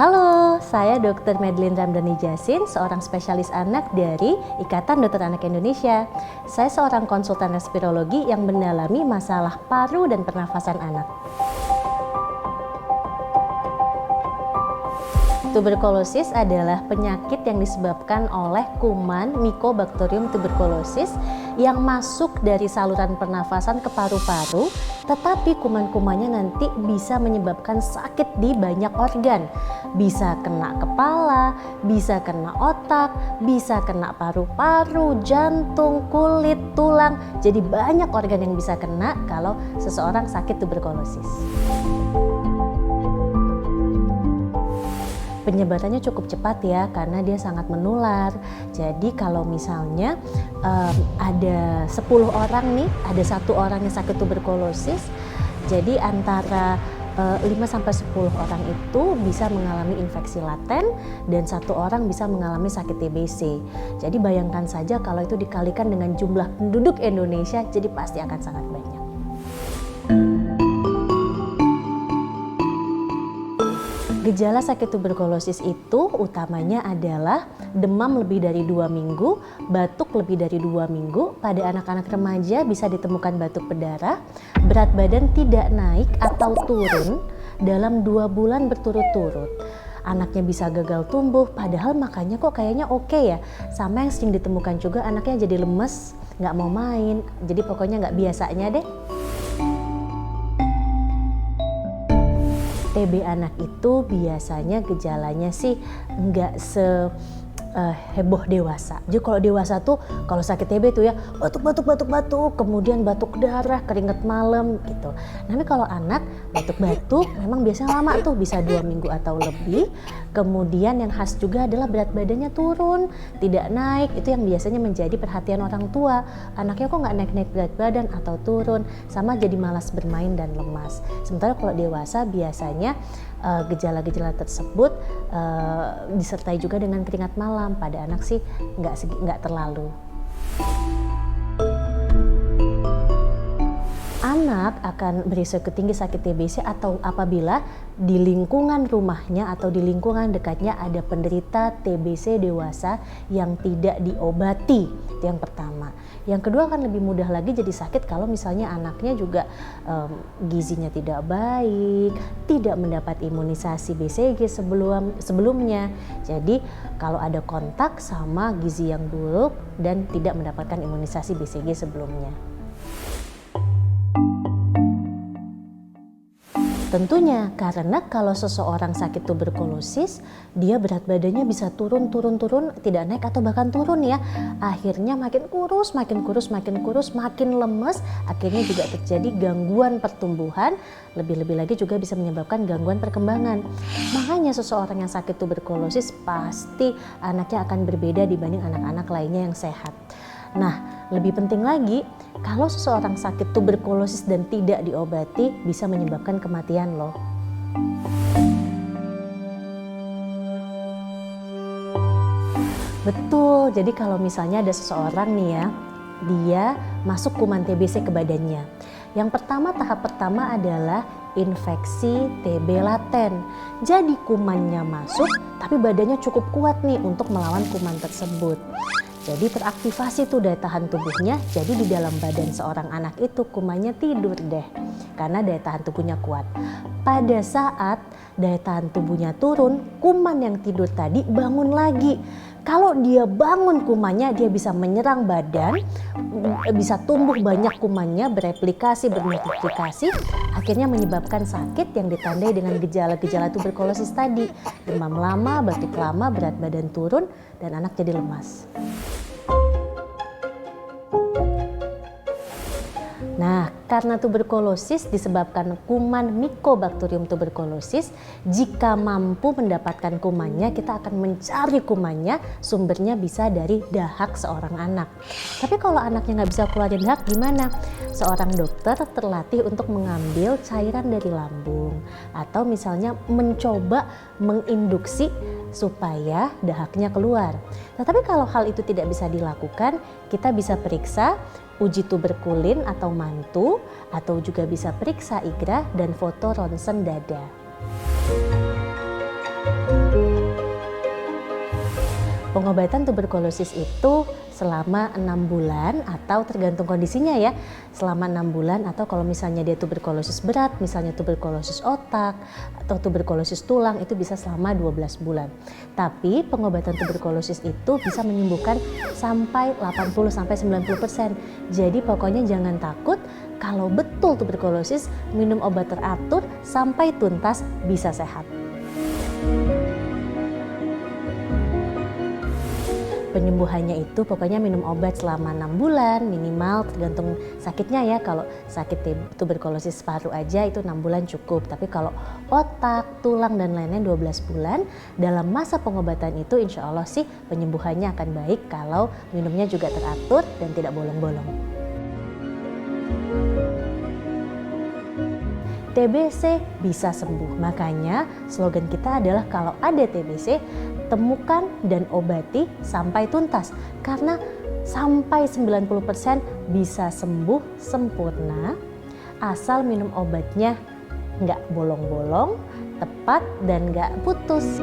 Halo, saya Dr. Madeline Ramdhani Jasin, seorang spesialis anak dari Ikatan Dokter Anak Indonesia. Saya seorang konsultan respirologi yang mendalami masalah paru dan pernafasan anak. Tuberkulosis adalah penyakit yang disebabkan oleh kuman Mycobacterium tuberculosis yang masuk dari saluran pernafasan ke paru-paru, tetapi kuman-kumannya nanti bisa menyebabkan sakit di banyak organ. Bisa kena kepala, bisa kena otak, bisa kena paru-paru, jantung, kulit, tulang. Jadi banyak organ yang bisa kena kalau seseorang sakit tuberkulosis. Penyebarannya cukup cepat ya, karena dia sangat menular. Jadi kalau misalnya ada 10 orang nih, ada 1 orang yang sakit tuberkulosis, jadi antara 5-10 orang itu bisa mengalami infeksi laten dan 1 orang bisa mengalami sakit TBC. Jadi bayangkan saja kalau itu dikalikan dengan jumlah penduduk Indonesia, jadi pasti akan sangat banyak. Gejala sakit tuberkulosis itu utamanya adalah demam lebih dari 2 minggu, batuk lebih dari 2 minggu, pada anak-anak remaja bisa ditemukan batuk berdarah, berat badan tidak naik atau turun dalam 2 bulan berturut-turut. Anaknya bisa gagal tumbuh, padahal makannya kok kayaknya oke ya. Sama yang sering ditemukan juga anaknya jadi lemes, nggak mau main, jadi pokoknya nggak biasanya deh. TB anak itu biasanya gejalanya sih nggak heboh dewasa. Jadi kalau dewasa tuh kalau sakit TB tuh ya batuk, kemudian batuk darah, keringat malam gitu. Tapi kalau anak batuk-batuk memang biasanya lama tuh, bisa 2 minggu atau lebih. Kemudian yang khas juga adalah berat badannya turun, tidak naik. Itu yang biasanya menjadi perhatian orang tua. Anaknya kok nggak naik-naik berat badan atau turun, sama jadi malas bermain dan lemas. Sementara kalau dewasa biasanya gejala-gejala tersebut disertai juga dengan keringat malam. Pada anak sih nggak terlalu. Anak akan berisiko tinggi sakit TBC atau apabila di lingkungan rumahnya atau di lingkungan dekatnya ada penderita TBC dewasa yang tidak diobati. Itu yang pertama. Yang kedua akan lebih mudah lagi jadi sakit kalau misalnya anaknya juga gizinya tidak baik, tidak mendapat imunisasi BCG sebelumnya. Jadi kalau ada kontak sama gizi yang buruk dan tidak mendapatkan imunisasi BCG sebelumnya. Tentunya karena kalau seseorang sakit tuberkulosis, dia berat badannya bisa turun, tidak naik atau bahkan turun ya. Akhirnya makin kurus, makin lemes, akhirnya juga terjadi gangguan pertumbuhan, lebih-lebih lagi juga bisa menyebabkan gangguan perkembangan. Makanya seseorang yang sakit tuberkulosis pasti anaknya akan berbeda dibanding anak-anak lainnya yang sehat. Nah, lebih penting lagi, kalau seseorang sakit tuberkulosis dan tidak diobati bisa menyebabkan kematian loh. Betul, jadi kalau misalnya ada seseorang nih ya, dia masuk kuman TBC ke badannya. Yang pertama, tahap pertama adalah infeksi TB laten. Jadi kumannya masuk, tapi badannya cukup kuat nih untuk melawan kuman tersebut. Jadi teraktivasi tuh daya tahan tubuhnya, jadi di dalam badan seorang anak itu kumannya tidur deh, karena daya tahan tubuhnya kuat. Pada saat daya tahan tubuhnya turun, kuman yang tidur tadi bangun lagi. Kalau dia bangun kumannya, dia bisa menyerang badan, bisa tumbuh banyak kumannya, bereplikasi, bermultiplikasi, akhirnya menyebabkan sakit yang ditandai dengan gejala-gejala tuberkulosis tadi. Demam lama, batuk lama, berat badan turun, dan anak jadi lemas. Nah, karena tuberkulosis disebabkan kuman Mycobacterium tuberculosis, jika mampu mendapatkan kumannya, kita akan mencari kumannya, sumbernya bisa dari dahak seorang anak. Tapi kalau anaknya nggak bisa keluarin dahak, gimana? Seorang dokter terlatih untuk mengambil cairan dari lambung, atau misalnya mencoba menginduksi supaya dahaknya keluar. Tetapi kalau hal itu tidak bisa dilakukan, kita bisa periksa uji tuberkulin atau mantu, atau juga bisa periksa IGRA dan foto ronsen dada. Pengobatan tuberkulosis itu selama 6 bulan atau tergantung kondisinya ya. Selama 6 bulan atau kalau misalnya dia tuberkulosis berat, misalnya tuberkulosis otak atau tuberkulosis tulang itu bisa selama 12 bulan. Tapi pengobatan tuberkulosis itu bisa menyembuhkan sampai 80-90%. Jadi pokoknya jangan takut, kalau betul tuberkulosis minum obat teratur sampai tuntas bisa sehat. Penyembuhannya itu pokoknya minum obat selama 6 bulan minimal, tergantung sakitnya ya. Kalau sakit tuberkulosis paru aja itu 6 bulan cukup. Tapi kalau otak, tulang dan lainnya 12 bulan. Dalam masa pengobatan itu insya Allah sih penyembuhannya akan baik kalau minumnya juga teratur dan tidak bolong-bolong. TBC bisa sembuh, makanya slogan kita adalah kalau ada TBC, temukan dan obati sampai tuntas. Karena sampai 90% bisa sembuh sempurna asal minum obatnya nggak bolong-bolong, tepat dan nggak putus.